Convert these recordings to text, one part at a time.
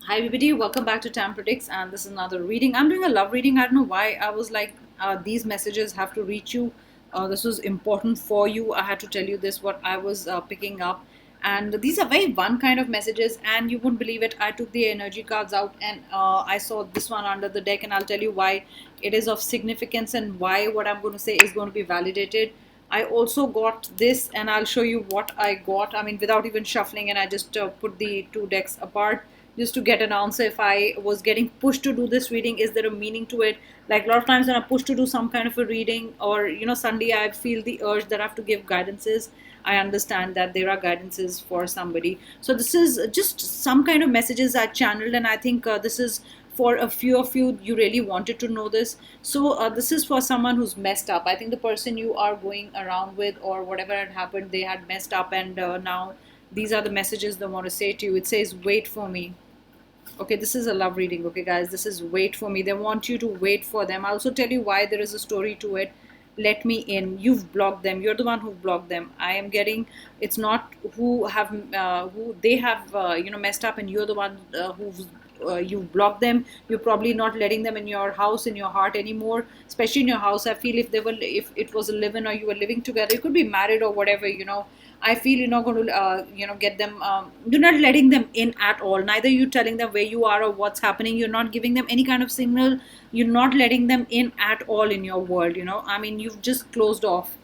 Hi everybody, welcome back to Tam Predicts, and this is another reading. I'm doing a love reading. I don't know why I was like, these messages have to reach you. This was important for you. I had to tell you this, what I was picking up. And these are very one kind of messages, and you wouldn't believe it. I took the energy cards out and I saw this one under the deck, and I'll tell you why it is of significance and why what I'm going to say is going to be validated. I also got this, and I'll show you what I got. I mean, without even shuffling, and I just put the two decks apart just to get an answer if I was getting pushed to do this reading. Is there a meaning to it? Like a lot of times when I'm pushed to do some kind of a reading, or suddenly I feel the urge that I have to give guidances. I understand that there are guidances for somebody. So this is just some kind of messages I channeled, and I think this is for a few of you. You really wanted to know this. So this is for someone who's messed up. I think the person you are going around with, or whatever had happened, they had messed up, and now these are the messages they want to say to you. It says, wait for me. Okay, this is a love reading. Okay, guys, this is wait for me. They want you to wait for them. I'll also tell you why. There is a story to it. Let me in. You've blocked them. You're the one who blocked them. I am getting, it's not who they have messed up, and you're the one who's you block them. You're probably not letting them in your house, in your heart anymore, especially in your house. I feel if it was a live-in, or you were living together, you could be married or whatever. I feel you're not going to, get them, you're not letting them in at all. Neither you telling them where you are or what's happening. You're not giving them any kind of signal. You're not letting them in at all in your world. I mean, you've just closed off.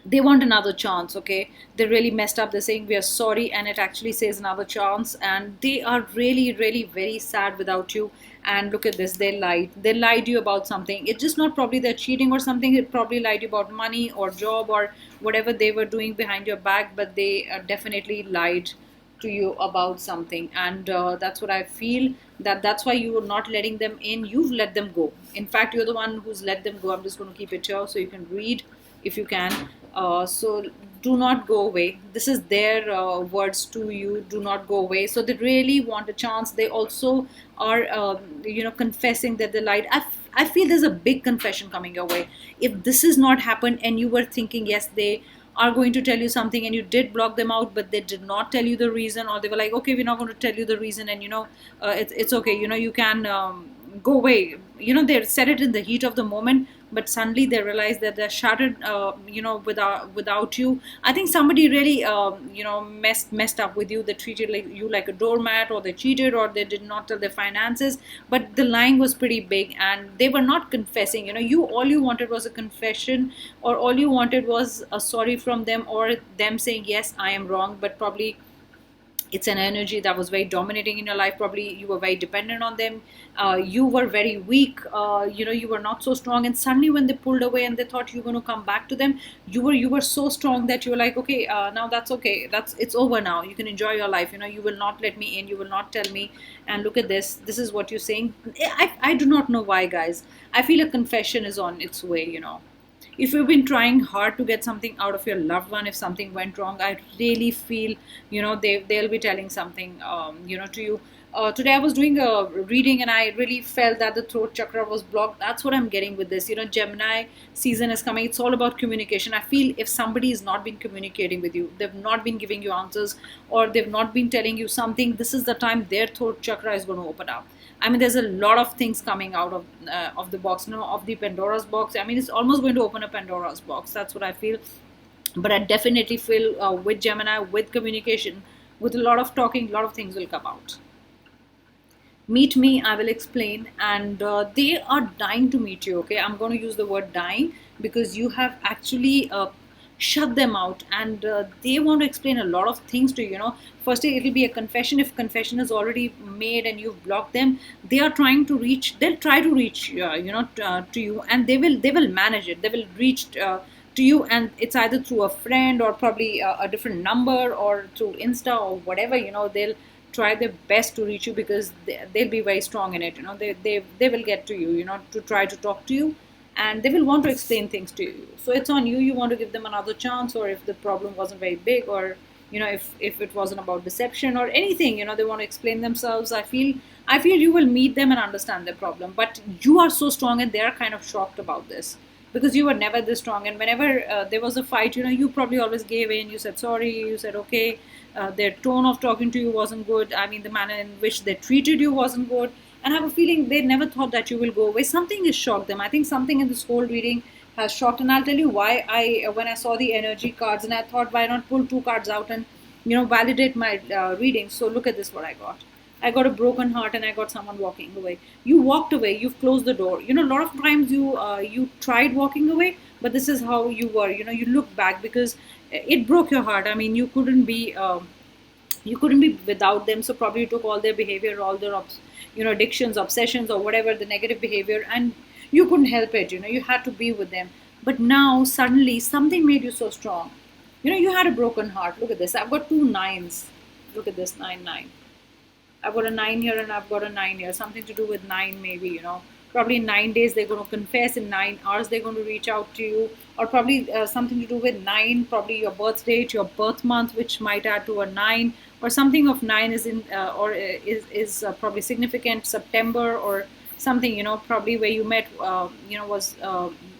They want another chance. Okay, they really messed up. They're saying we are sorry, and it actually says another chance, and they are really, really very sad without you. And look at this, they lied to you about something. It's just not probably they're cheating or something. It probably lied to you about money or job or whatever they were doing behind your back, but they definitely lied to you about something. And that's what I feel, that's why you are not letting them in. You've let them go. In fact, you're the one who's let them go. I'm just going to keep it here so you can read if you can. So do not go away. This is their words to you. Do not go away. So they really want a chance. They also are confessing that they lied. I feel there's a big confession coming your way. If this has not happened and you were thinking yes, they are going to tell you something, and you did block them out, but they did not tell you the reason, or they were like, okay, we're not going to tell you the reason, and it's okay, you can go away. They said it in the heat of the moment, but suddenly they realize that they're shattered, without you. I think somebody really messed up with you. They treated you like a doormat, or they cheated, or they did not tell their finances. But the lying was pretty big, and they were not confessing. You all you wanted was a confession, or all you wanted was a sorry from them, or them saying yes, I am wrong. But probably it's an energy that was very dominating in your life. Probably you were very dependent on them. You were very weak. You were not so strong, and suddenly when they pulled away and they thought you were going to come back to them, you were so strong that you were like, okay, now that's okay, it's over now, you can enjoy your life. You will not let me in, you will not tell me. And look at this is what you're saying. I do not know why, guys. I feel a confession is on its way. If you've been trying hard to get something out of your loved one, if something went wrong, I really feel they'll be telling something to you. Today I was doing a reading, and I really felt that the throat chakra was blocked. That's what I'm getting with this. Gemini season is coming. It's all about communication. I feel if somebody has not been communicating with you, they've not been giving you answers, or they've not been telling you something, this is the time their throat chakra is going to open up. I mean, there's a lot of things coming out of the box, of the Pandora's box. I mean, it's almost going to open a Pandora's box. That's what I feel. But I definitely feel with Gemini, with communication, with a lot of talking, a lot of things will come out. Meet me, I will explain. And they are dying to meet you. Okay, I'm going to use the word dying because you have actually shut them out, and they want to explain a lot of things to you. Firstly, it'll be a confession. If confession is already made and you've blocked them, they'll try to reach to you, and they will manage it. They will reach to you, and it's either through a friend, or probably a different number, or through Insta, or whatever. They'll try their best to reach you, because they'll be very strong in it. They will get to you, to try to talk to you, and they will want to explain things to you. So it's on you. You want to give them another chance, or if the problem wasn't very big, or if it wasn't about deception or anything, they want to explain themselves. I feel you will meet them and understand their problem, but you are so strong, and they are kind of shocked about this. because you were never this strong. And whenever there was a fight, you probably always gave in. You said sorry, you said okay. Their tone of talking to you wasn't good. I mean, the manner in which they treated you wasn't good. And I have a feeling they never thought that you will go away. Something has shocked them. I think something in this whole reading has shocked. And I'll tell you why. When I saw the energy cards, and I thought, why not pull two cards out and validate my reading. So look at this, what I got. I got a broken heart, and I got someone walking away. You walked away. You've closed the door. A lot of times you tried walking away, but this is how you were. You look back because it broke your heart. I mean, you couldn't be without them. So probably you took all their behavior, all their addictions, obsessions, or whatever the negative behavior, and you couldn't help it. You had to be with them. But now suddenly something made you so strong. You had a broken heart. Look at this. I've got two nines. Look at this, 9 9. I've got a 9 here and I've got a 9 here. Something to do with 9, maybe. Probably in 9 days they're going to confess. In 9 hours they're going to reach out to you. Or probably something to do with 9, probably your birth date, your birth month, which might add to a 9. Or something of 9 is in, or is probably significant. September or something, probably where you met, was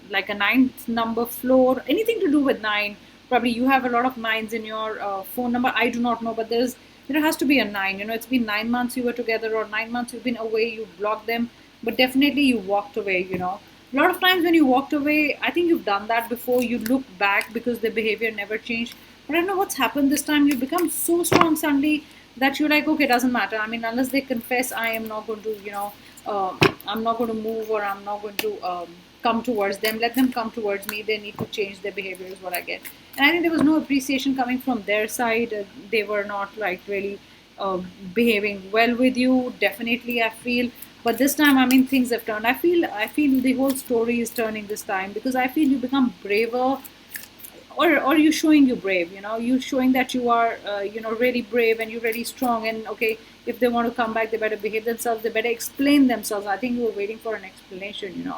like a ninth number floor. Anything to do with 9. Probably you have a lot of nines in your phone number. I do not know, but there has to be a 9. It's been 9 months you were together, or 9 months you've been away, you blocked them, but definitely you walked away. A lot of times when you walked away, I think you've done that before. You look back because their behavior never changed. But I don't know what's happened this time. You become so strong suddenly that you're like, okay, doesn't matter. I mean, unless they confess, I am not going to, I'm not going to move, or I'm not going to come towards them. Let them come towards me. They need to change their behavior, is what I get. And I think there was no appreciation coming from their side. They were not like really behaving well with you. Definitely, I feel. But this time, I mean, things have turned. I feel the whole story is turning this time, because I feel you become braver, or you showing you brave. You showing that you are really brave, and you're really strong. And okay, if they want to come back, they better behave themselves. They better explain themselves. I think you were waiting for an explanation.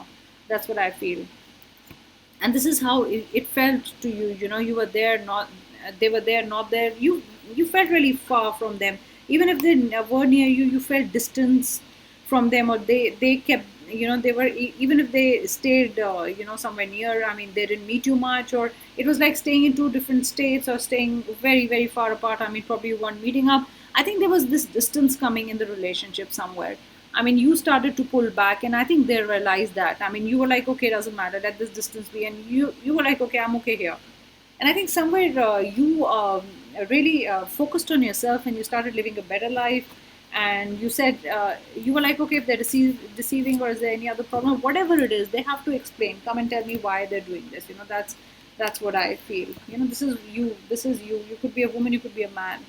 That's what I feel. And this is how it felt to you. You were there, not they were there, not there. You felt really far from them. Even if they were near you, you felt distance from them. Or they kept, they were, even if they stayed somewhere near, I mean, they didn't meet you much, or it was like staying in two different states, or staying very very far apart. I mean, probably you weren't meeting up. I think there was this distance coming in the relationship somewhere. I mean, you started to pull back, and I think they realized that. I mean, you were like, okay, doesn't matter, let this distance be, and you were like, okay, I'm okay here. And I think somewhere you really focused on yourself, and you started living a better life. And you said, you were like, okay, if they're deceiving, or is there any other problem, whatever it is, they have to explain. Come and tell me why they're doing this. That's what I feel. This is you. This is you. You could be a woman, you could be a man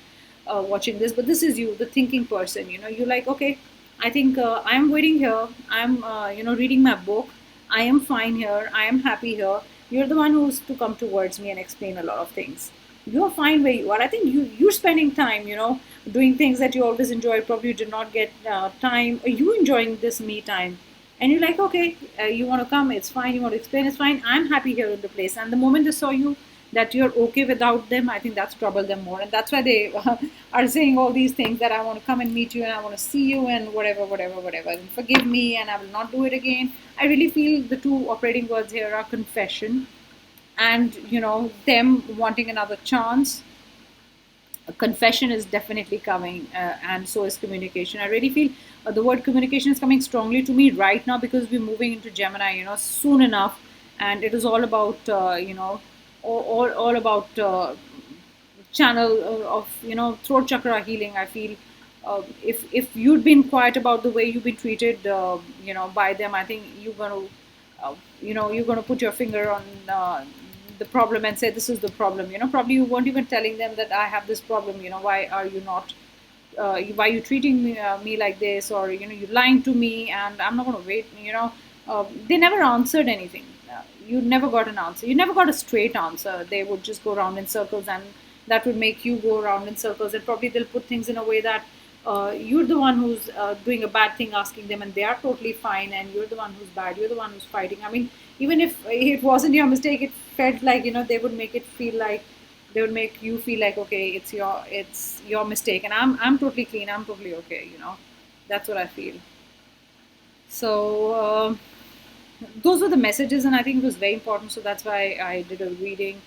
watching this, but this is you, the thinking person. You're like, okay, I think I'm waiting here. I'm, reading my book. I am fine here. I am happy here. You're the one who's to come towards me and explain a lot of things. You're fine where you are. I think you're spending time, doing things that you always enjoyed. Probably you did not get time. Are you enjoying this me time? And you're like, okay, you want to come, it's fine. You want to explain, it's fine. I'm happy here in the place. And the moment they saw you, that you're okay without them, I think that's troubled them more. And that's why they are saying all these things, that I want to come and meet you, and I want to see you, and whatever, whatever, whatever. And forgive me, and I will not do it again. I really feel the two operating words here are confession, and, them wanting another chance. A confession is definitely coming, and so is communication. I really feel the word communication is coming strongly to me right now, because we're moving into Gemini, soon enough. And it is all about, all about channel of, throat chakra healing. I feel if you'd been quiet about the way you've been treated, by them, I think you're going to put your finger on the problem and say, this is the problem. Probably you weren't even telling them that I have this problem. Why are you not, why are you treating me like this? Or, you're lying to me, and I'm not going to wait. They never answered anything. You never got an answer. You never got a straight answer. They would just go around in circles, and that would make you go around in circles. And probably they'll put things in a way that you're the one who's doing a bad thing, asking them, and they are totally fine, and you're the one who's bad. You're the one who's fighting. I mean, even if it wasn't your mistake, it felt like, they would make it feel like, they would make you feel like, okay, it's your mistake, and I'm totally clean. I'm totally okay. That's what I feel. So. those were the messages, and I think it was very important. So that's why I did a reading.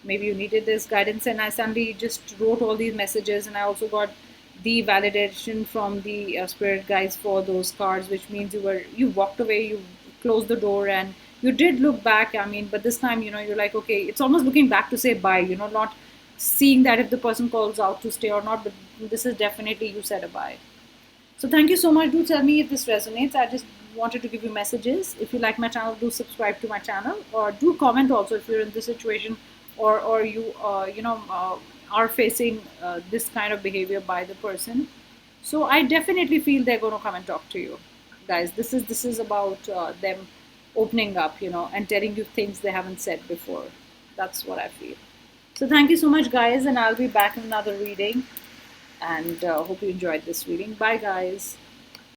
Maybe you needed this guidance, and I suddenly just wrote all these messages, and I also got the validation from the spirit guides for those cards, which means you walked away, you closed the door, and you did look back. I mean, but this time, you're like, okay, it's almost looking back to say bye. Not seeing that if the person calls out to stay or not, but this is definitely you said a bye. So thank you so much. Do tell me if this resonates. I just wanted to give you messages. If you like my channel, do subscribe to my channel, or do comment also if you're in this situation, or you are facing this kind of behavior by the person. So I definitely feel they're going to come and talk to you, guys. This is about them opening up, and telling you things they haven't said before. That's what I feel. So thank you so much, guys, and I'll be back in another reading. And hope you enjoyed this reading. Bye, guys.